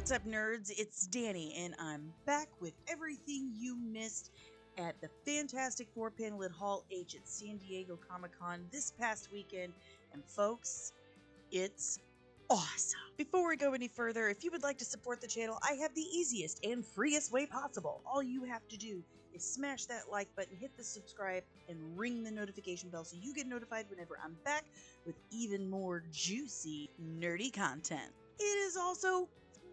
What's up, nerds? It's Danny, and I'm back with everything you missed at the Fantastic Four panel at Hall H at San Diego Comic-Con this past weekend. And folks, it's awesome. Before we go any further, if you would like to support the channel, I have the easiest and freest way possible. All you have to do is smash that like button, hit the subscribe, and ring the notification bell so you get notified whenever I'm back with even more juicy, nerdy content. It is also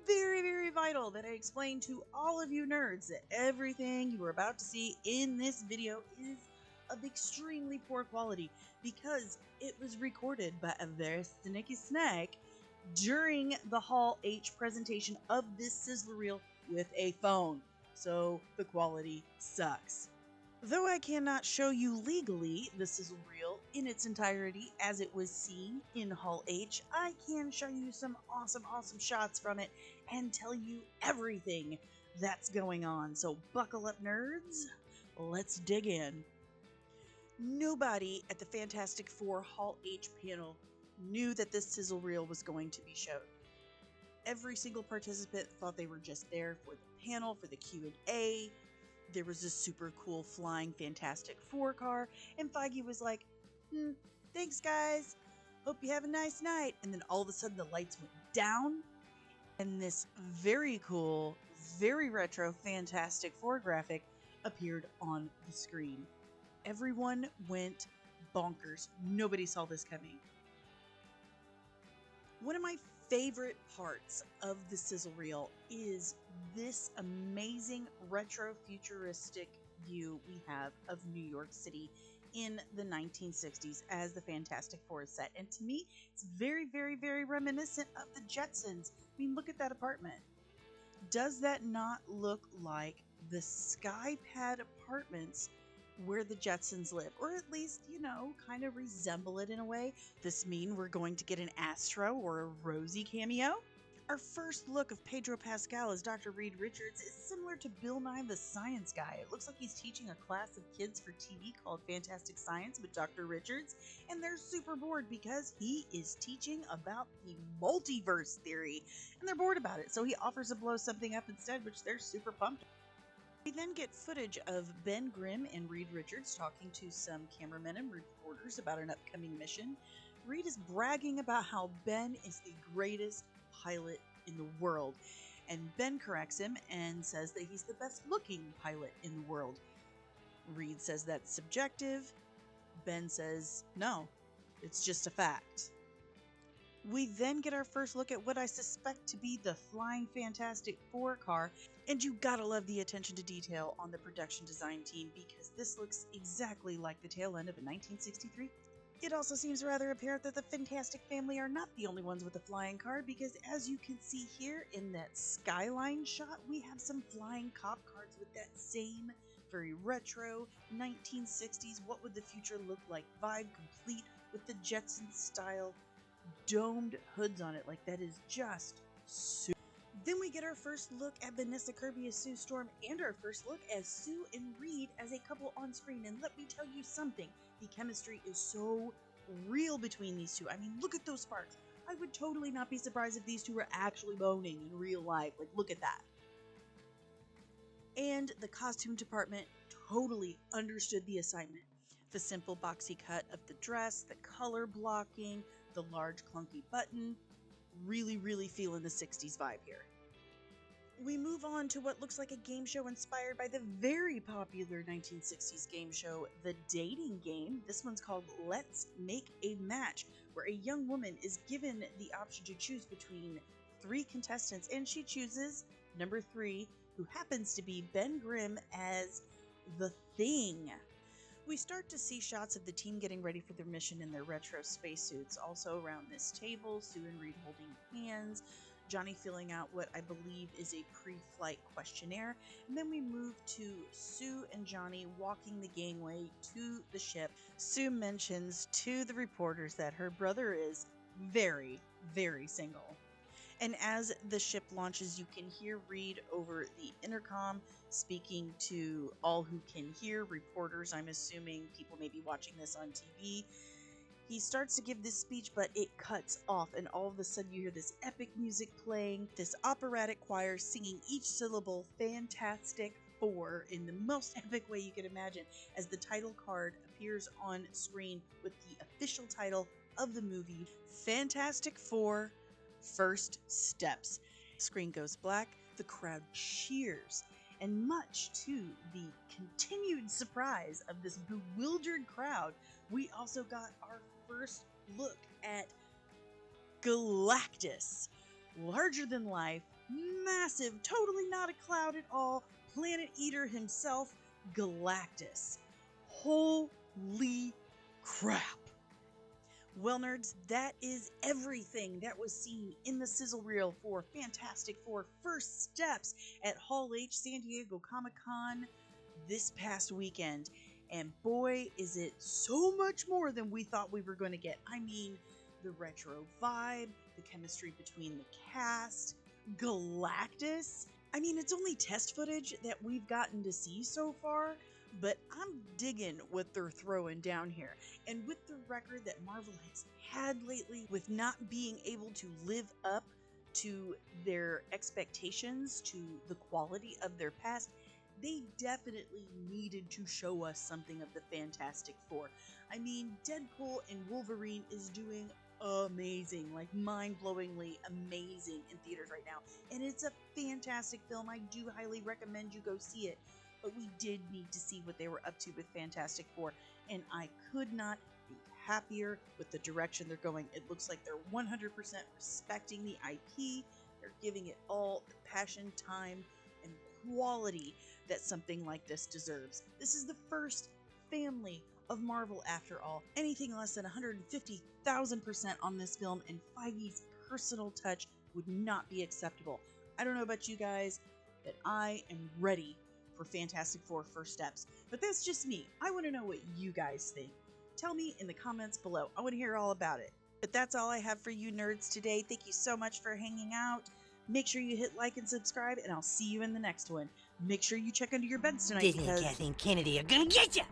very, very vital that I explain to all of you nerds that everything you are about to see in this video is of extremely poor quality because it was recorded by a very sneaky snake during the Hall H presentation of this sizzle reel with a phone. So the quality sucks. Though I cannot show you legally the sizzle reel in its entirety as it was seen in Hall H, I can show you some awesome shots from it and tell you everything that's going on. So buckle up, nerds. Let's dig in. Nobody at the Fantastic Four Hall H panel knew that this sizzle reel was going to be showed. Every single participant thought they were just there for the panel, for the Q&A. There was this super cool flying Fantastic Four car, and Feige was like, thanks guys, hope you have a nice night. And then all of a sudden the lights went down, and this very cool, very retro Fantastic Four graphic appeared on the screen. Everyone went bonkers. Nobody saw this coming. One of my favorite parts of the sizzle reel is this amazing retro futuristic view we have of New York City in the 1960s as the Fantastic Four is set. And to me, it's very, very, very reminiscent of the Jetsons. I mean, look at that apartment. Does that not look like the Skypad apartments where the Jetsons live, or at least, kind of resemble it in a way? This mean we're going to get an Astro or a Rosie cameo? Our first look of Pedro Pascal as Dr. Reed Richards is similar to Bill Nye the Science Guy. It looks like he's teaching a class of kids for TV called Fantastic Science with Dr. Richards, and they're super bored because he is teaching about the multiverse theory, and they're bored about it, so he offers to blow something up instead, which they're super pumped. We then get footage of Ben Grimm and Reed Richards talking to some cameramen and reporters about an upcoming mission. Reed is bragging about how Ben is the greatest pilot in the world, and Ben corrects him and says that he's the best looking pilot in the world. Reed says that's subjective. Ben says, no, it's just a fact. We then get our first look at what I suspect to be the flying Fantastic Four car, and you gotta love the attention to detail on the production design team because this looks exactly like the tail end of a 1963. It also seems rather apparent that the Fantastic family are not the only ones with a flying car because as you can see here in that skyline shot, we have some flying cop cars with that same very retro 1960s what would the future look like vibe, complete with the Jetsons style domed hoods on it. Like, that is just super. Then we get our first look at Vanessa Kirby as Sue Storm and our first look as Sue and Reed as a couple on screen. And let me tell you something, the chemistry is so real between these two. I mean, look at those sparks. I would totally not be surprised if these two were actually boning in real life. Like, look at that. And the costume department totally understood the assignment. The simple boxy cut of the dress, the color blocking, the large clunky button, really feeling the 60s vibe here. We move on to what looks like a game show inspired by the very popular 1960s game show, The Dating Game. This one's called Let's Make a Match, where a young woman is given the option to choose between 3 contestants, and she chooses number 3, who happens to be Ben Grimm as the Thing. We start to see shots of the team getting ready for their mission in their retro spacesuits. Also around this table, Sue and Reed holding hands, Johnny filling out what I believe is a pre-flight questionnaire, and then we move to Sue and Johnny walking the gangway to the ship. Sue mentions to the reporters that her brother is very single. And as the ship launches, you can hear Reed over the intercom speaking to all who can hear, reporters, I'm assuming people may be watching this on TV. He starts to give this speech, but it cuts off, and all of a sudden you hear this epic music playing, this operatic choir singing each syllable Fantastic Four in the most epic way you can imagine, as the title card appears on screen with the official title of the movie, Fantastic Four First Steps. Screen goes black, the crowd cheers, and much to the continued surprise of this bewildered crowd, we also got our first look at Galactus. Larger than life, massive, totally not a cloud at all, planet eater himself, Galactus. Holy crap. Well, nerds, that is everything that was seen in the sizzle reel for Fantastic Four First Steps at Hall H San Diego Comic-Con this past weekend. And boy, is it so much more than we thought we were going to get. I mean, the retro vibe, the chemistry between the cast, Galactus. I mean, it's only test footage that we've gotten to see so far, but I'm digging what they're throwing down here. And with the record that Marvel has had lately with not being able to live up to their expectations, to the quality of their past, they definitely needed to show us something of the Fantastic Four. I mean, Deadpool and Wolverine is doing amazing, like mind-blowingly amazing in theaters right now. And it's a fantastic film. I do highly recommend you go see it. But we did need to see what they were up to with Fantastic Four, and I could not be happier with the direction they're going. It looks like they're 100% respecting the IP. They're giving it all the passion, time, and quality that something like this deserves. This is the first family of Marvel after all. Anything less than 150,000% on this film, and Feige's personal touch would not be acceptable. I don't know about you guys, but I am ready for Fantastic Four First Steps. But that's just me. I want to know what you guys think. Tell me in the comments below. I want to hear all about it. But that's all I have for you nerds today. Thank you so much for hanging out. Make sure you hit like and subscribe, and I'll see you in the next one. Make sure you check under your beds tonight Disney, because Kathleen Kennedy are gonna get you!